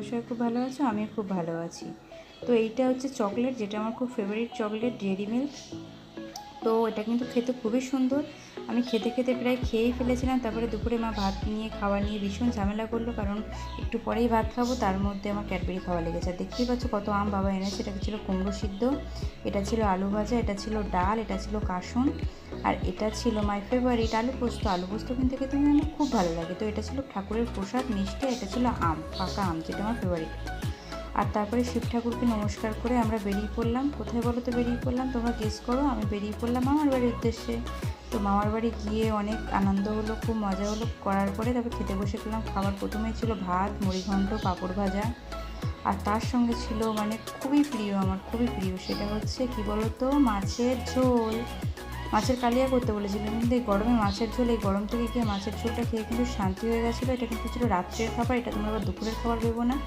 সবাই খুব ভালো আছো, আমিও খুব ভালো আছি। তো এইটা হচ্ছে চকলেট, যেটা আমার খুব ফেভারিট চকলেট, ডেয়ারি মিল্ক। তো এটা কিন্তু খেতে খুবই সুন্দর। আমি খেতে খেতে প্রায় খেয়েই ফেলেছিলাম। তারপরে দুপুরে মা ভাত নিয়ে খাওয়া নিয়ে ভীষণ ঝামেলা করলো, কারণ একটু পরেই ভাত খাবো, তার মধ্যে আমার ক্যাডবেরি খাওয়া লেগেছে। আর দেখতেই পাচ্ছ কত আম বাবা এনেছে। এটা ছিল কুমড়ো সিদ্ধ, এটা ছিল আলু ভাজা, এটা ছিল ডাল, এটা ছিল কাসুন, আর এটা ছিল মাই ফেভারিট আলু পোস্ত। আলু পোস্ত কিন্তু খেতে আমার খুব ভালো লাগে। তো এটা ছিল ঠাকুরের প্রসাদ মিষ্টি, এটা ছিল আম, পাকা আম, যেটা আমার ফেভারিট। আর তারপরে শিব ঠাকুরকে নমস্কার করে আমরা বেরিয়ে পড়লাম। কোথায় বলো তো বেরিয়ে পড়লাম? তোমরা গেস করো। আমি বেরিয়ে পড়লাম মামার বাড়ির উদ্দেশ্যে। তো মামার বাড়ি গিয়ে অনেক আনন্দ হলো, খুব মজা হলো। করার পরে তারপর খেতে বসে গেলাম। খাবার প্রথমেই ছিল ভাত, মুড়িঘণ্ট, পাঁপড় ভাজা, আর তার সঙ্গে ছিল খুবই প্রিয়, আমার খুবই প্রিয়, সেটা হচ্ছে কি বলো তো, মাছের ঝোল। মাছের কালিয়া করতে বলেছিলাম, কিন্তু এই গরমে মাছের ঝোল, এই গরম থেকে গিয়ে মাছের ঝোলটা খেয়ে কিন্তু শান্তি হয়ে গেছিলো। এটা কিন্তু ছিল রাত্রের খাবার, এটা তোমরা আবার দুপুরের খাবার ভেবো না।